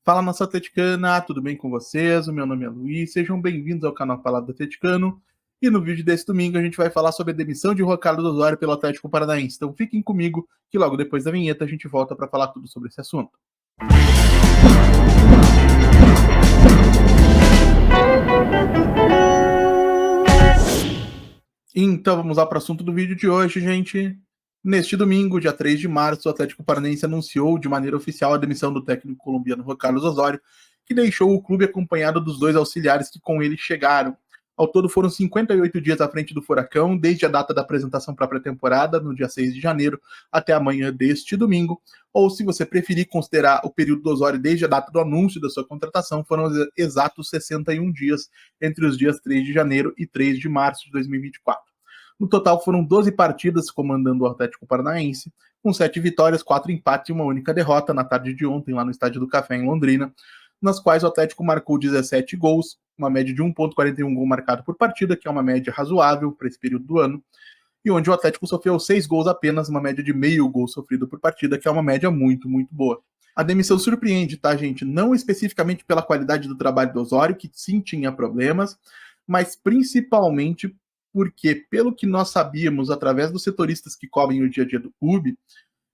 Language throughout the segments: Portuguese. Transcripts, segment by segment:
Fala, nação atleticana, tudo bem com vocês? O meu nome é Luiz, sejam bem-vindos ao canal Palavra do Atleticano. E no vídeo desse domingo a gente vai falar sobre a demissão de Juan Carlos Osório pelo Atlético Paranaense. Então fiquem comigo que logo depois da vinheta a gente volta para falar tudo sobre esse assunto. Então vamos lá para o assunto do vídeo de hoje, gente. Neste domingo, dia 3 de março, o Atlético Paranaense anunciou de maneira oficial a demissão do técnico colombiano Juan Carlos Osório, que deixou o clube acompanhado dos dois auxiliares que com ele chegaram. Ao todo foram 58 dias à frente do Furacão, desde a data da apresentação para a pré-temporada, no dia 6 de janeiro, até amanhã deste domingo, ou se você preferir considerar o período do Osório desde a data do anúncio da sua contratação, foram exatos 61 dias entre os dias 3 de janeiro e 3 de março de 2024. No total, foram 12 partidas comandando o Atlético Paranaense, com 7 vitórias, 4 empates e uma única derrota na tarde de ontem, lá no Estádio do Café, em Londrina, nas quais o Atlético marcou 17 gols, uma média de 1,41 gol marcado por partida, que é uma média razoável para esse período do ano, e onde o Atlético sofreu 6 gols apenas, uma média de meio gol sofrido por partida, que é uma média muito, muito boa. A demissão surpreende, tá, gente? Não especificamente pela qualidade do trabalho do Osório, que sim tinha problemas, mas principalmente porque, pelo que nós sabíamos através dos setoristas que cobrem o dia a dia do clube,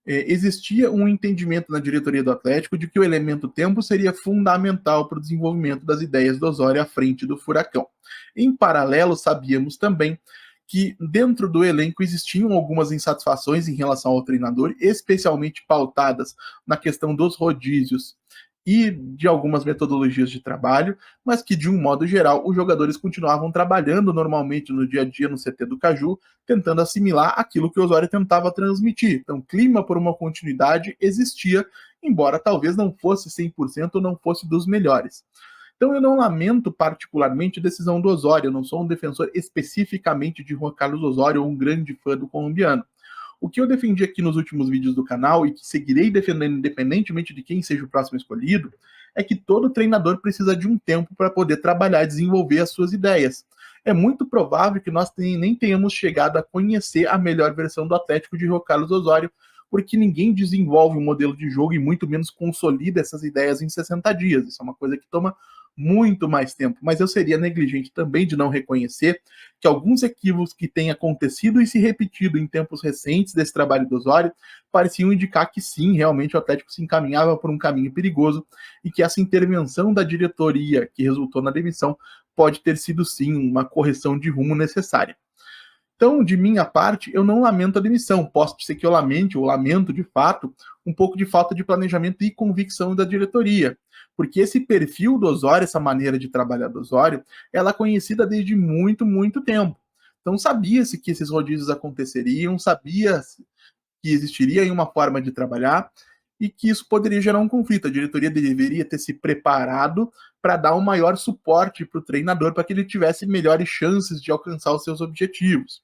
existia um entendimento na diretoria do Atlético de que o elemento tempo seria fundamental para o desenvolvimento das ideias do Osório à frente do Furacão. Em paralelo, sabíamos também que dentro do elenco existiam algumas insatisfações em relação ao treinador, especialmente pautadas na questão dos rodízios e de algumas metodologias de trabalho, mas que, de um modo geral, os jogadores continuavam trabalhando normalmente no dia a dia no CT do Caju, tentando assimilar aquilo que o Osório tentava transmitir. Então, clima por uma continuidade existia, embora talvez não fosse 100% ou não fosse dos melhores. Então, eu não lamento particularmente a decisão do Osório, eu não sou um defensor especificamente de Juan Carlos Osório ou um grande fã do colombiano. O que eu defendi aqui nos últimos vídeos do canal e que seguirei defendendo independentemente de quem seja o próximo escolhido, é que todo treinador precisa de um tempo para poder trabalhar e desenvolver as suas ideias. É muito provável que nós nem tenhamos chegado a conhecer a melhor versão do Atlético de Juan Carlos Osório, porque ninguém desenvolve um modelo de jogo e muito menos consolida essas ideias em 60 dias. Isso é uma coisa que toma muito mais tempo, mas eu seria negligente também de não reconhecer que alguns equívocos que têm acontecido e se repetido em tempos recentes desse trabalho do Osório pareciam indicar que sim, realmente o Atlético se encaminhava por um caminho perigoso e que essa intervenção da diretoria que resultou na demissão pode ter sido sim uma correção de rumo necessária. Então, de minha parte, eu não lamento a demissão. Posso dizer que eu lamente, ou lamento de fato, um pouco de falta de planejamento e convicção da diretoria. Porque esse perfil do Osório, essa maneira de trabalhar do Osório, ela é conhecida desde muito, muito tempo. Então, sabia-se que esses rodízios aconteceriam, sabia-se que existiria uma forma de trabalhar e que isso poderia gerar um conflito. A diretoria deveria ter se preparado para dar um maior suporte para o treinador, para que ele tivesse melhores chances de alcançar os seus objetivos.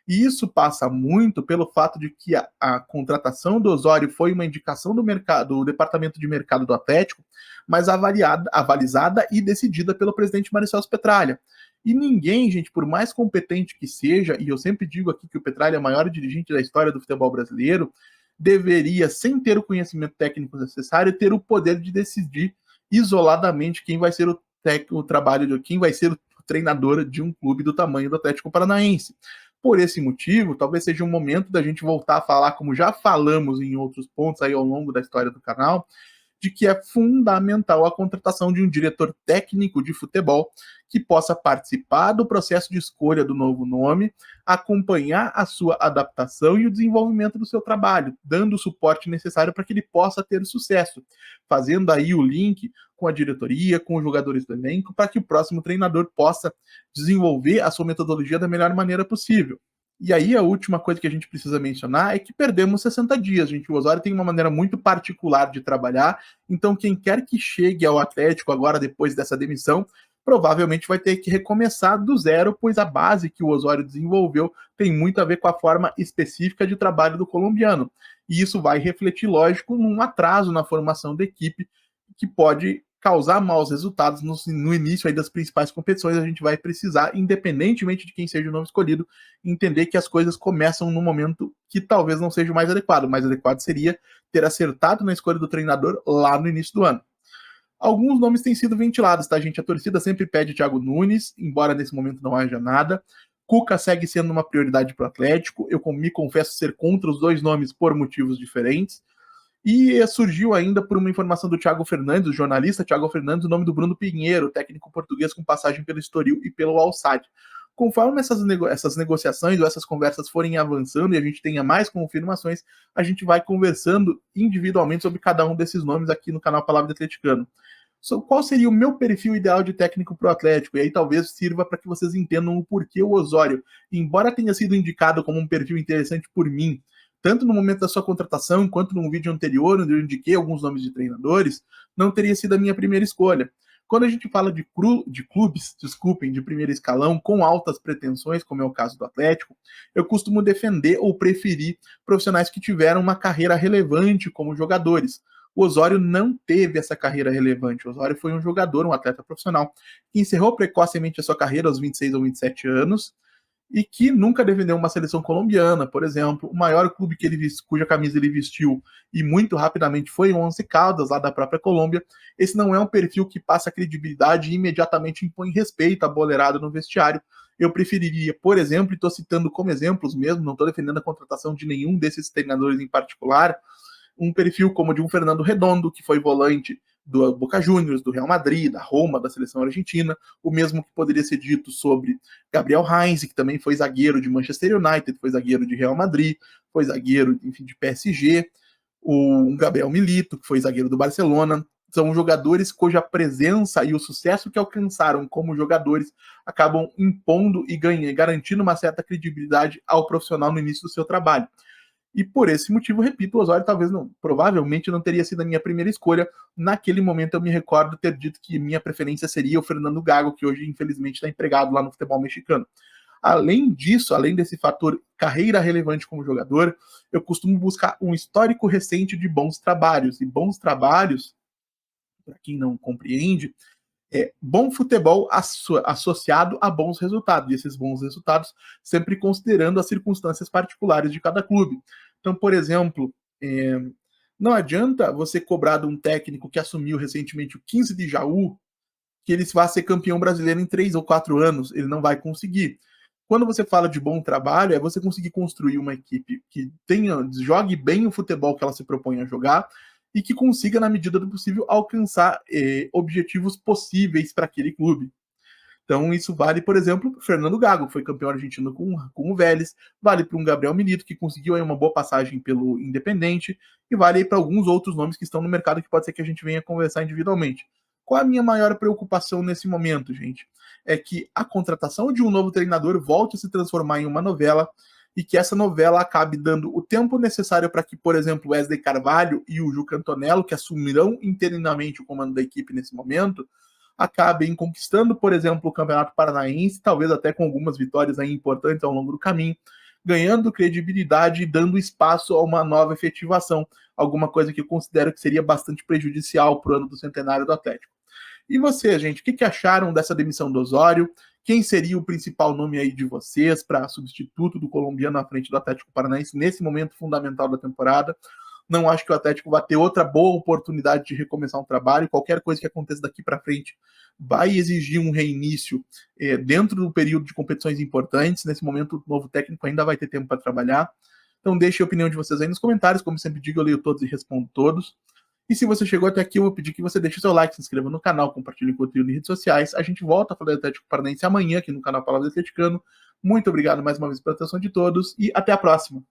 E isso passa muito pelo fato de que a contratação do Osório foi uma indicação do mercado, do departamento de mercado do Atlético, mas avalizada e decidida pelo presidente Marcelo Petralha. E ninguém, gente, por mais competente que seja, e eu sempre digo aqui que o Petralha é o maior dirigente da história do futebol brasileiro, deveria, sem ter o conhecimento técnico necessário, ter o poder de decidir isoladamente quem vai ser o trabalho de quem vai ser o treinador de um clube do tamanho do Atlético Paranaense. Por esse motivo, talvez seja um momento da gente voltar a falar, como já falamos em outros pontos aí ao longo da história do canal, de que é fundamental a contratação de um diretor técnico de futebol que possa participar do processo de escolha do novo nome, acompanhar a sua adaptação e o desenvolvimento do seu trabalho, dando o suporte necessário para que ele possa ter sucesso, fazendo aí o link com a diretoria, com os jogadores do elenco, para que o próximo treinador possa desenvolver a sua metodologia da melhor maneira possível. E aí a última coisa que a gente precisa mencionar é que perdemos 60 dias, gente. O Osório tem uma maneira muito particular de trabalhar, então quem quer que chegue ao Atlético agora depois dessa demissão, provavelmente vai ter que recomeçar do zero, pois a base que o Osório desenvolveu tem muito a ver com a forma específica de trabalho do colombiano. E isso vai refletir, lógico, num atraso na formação da equipe, que pode causar maus resultados no início aí das principais competições. A gente vai precisar, independentemente de quem seja o novo escolhido, entender que as coisas começam no momento que talvez não seja o mais adequado. O mais adequado seria ter acertado na escolha do treinador lá no início do ano. Alguns nomes têm sido ventilados, tá, gente? A torcida sempre pede Thiago Nunes, embora nesse momento não haja nada. Cuca segue sendo uma prioridade para o Atlético. Eu me confesso ser contra os dois nomes por motivos diferentes. E surgiu ainda por uma informação do Thiago Fernandes, o jornalista Thiago Fernandes, o nome do Bruno Pinheiro, técnico português com passagem pelo Estoril e pelo Al-Sadd. Conforme essas negociações ou essas conversas forem avançando e a gente tenha mais confirmações, a gente vai conversando individualmente sobre cada um desses nomes aqui no canal Palavra de Atleticano. Qual seria o meu perfil ideal de técnico para o Atlético? E aí talvez sirva para que vocês entendam o porquê o Osório, embora tenha sido indicado como um perfil interessante por mim, tanto no momento da sua contratação quanto num vídeo anterior, onde eu indiquei alguns nomes de treinadores, não teria sido a minha primeira escolha. Quando a gente fala de clubes, desculpem, de primeiro escalão, com altas pretensões, como é o caso do Atlético, eu costumo defender ou preferir profissionais que tiveram uma carreira relevante como jogadores. O Osório não teve essa carreira relevante. O Osório foi um jogador, um atleta profissional, que encerrou precocemente a sua carreira aos 26 ou 27 anos, e que nunca defendeu uma seleção colombiana, por exemplo. O maior clube que cuja camisa ele vestiu e muito rapidamente foi o Once Caldas, lá da própria Colômbia. Esse não é um perfil que passa credibilidade e imediatamente impõe respeito à boleirada no vestiário. Eu preferiria, por exemplo, e estou citando como exemplos mesmo, não estou defendendo a contratação de nenhum desses treinadores em particular, um perfil como o de um Fernando Redondo, que foi volante do Boca Juniors, do Real Madrid, da Roma, da seleção argentina, o mesmo que poderia ser dito sobre Gabriel Heinz, que também foi zagueiro de Manchester United, foi zagueiro de Real Madrid, foi zagueiro, enfim, de PSG, o Gabriel Milito, que foi zagueiro do Barcelona. São jogadores cuja presença e o sucesso que alcançaram como jogadores acabam impondo e garantindo uma certa credibilidade ao profissional no início do seu trabalho. E por esse motivo, repito, o Osório provavelmente não teria sido a minha primeira escolha. Naquele momento eu me recordo ter dito que minha preferência seria o Fernando Gago, que hoje infelizmente está empregado lá no futebol mexicano. Além disso, além desse fator carreira relevante como jogador, eu costumo buscar um histórico recente de bons trabalhos. E bons trabalhos, para quem não compreende, bom futebol associado a bons resultados, e esses bons resultados sempre considerando as circunstâncias particulares de cada clube. Então, por exemplo, não adianta você cobrar de um técnico que assumiu recentemente o 15 de Jaú que ele vá ser campeão brasileiro em 3 ou 4 anos, ele não vai conseguir. Quando você fala de bom trabalho, é você conseguir construir uma equipe que jogue bem o futebol que ela se propõe a jogar e que consiga, na medida do possível, alcançar objetivos possíveis para aquele clube. Então, isso vale, por exemplo, para o Fernando Gago, que foi campeão argentino com o Vélez, vale para um Gabriel Milito, que conseguiu aí uma boa passagem pelo Independente, e vale para alguns outros nomes que estão no mercado que pode ser que a gente venha conversar individualmente. Qual a minha maior preocupação nesse momento, gente? É que a contratação de um novo treinador volte a se transformar em uma novela e que essa novela acabe dando o tempo necessário para que, por exemplo, Wesley Carvalho e o Juca Antonello, que assumirão interinamente o comando da equipe nesse momento, acabem conquistando, por exemplo, o Campeonato Paranaense, talvez até com algumas vitórias aí importantes ao longo do caminho, ganhando credibilidade e dando espaço a uma nova efetivação, alguma coisa que eu considero que seria bastante prejudicial para o ano do centenário do Atlético. E você, gente, o que acharam dessa demissão do Osório? Quem seria o principal nome aí de vocês para substituto do colombiano à frente do Atlético Paranaense nesse momento fundamental da temporada? Não acho que o Atlético vai ter outra boa oportunidade de recomeçar um trabalho. Qualquer coisa que aconteça daqui para frente vai exigir um reinício dentro do período de competições importantes. Nesse momento, o novo técnico ainda vai ter tempo para trabalhar. Então, deixe a opinião de vocês aí nos comentários. Como sempre digo, eu leio todos e respondo todos. E se você chegou até aqui, eu vou pedir que você deixe o seu like, se inscreva no canal, compartilhe o conteúdo nas redes sociais. A gente volta a falar do Atlético Paranaense amanhã aqui no canal Palavra do Atleticano. Muito obrigado mais uma vez pela atenção de todos e até a próxima.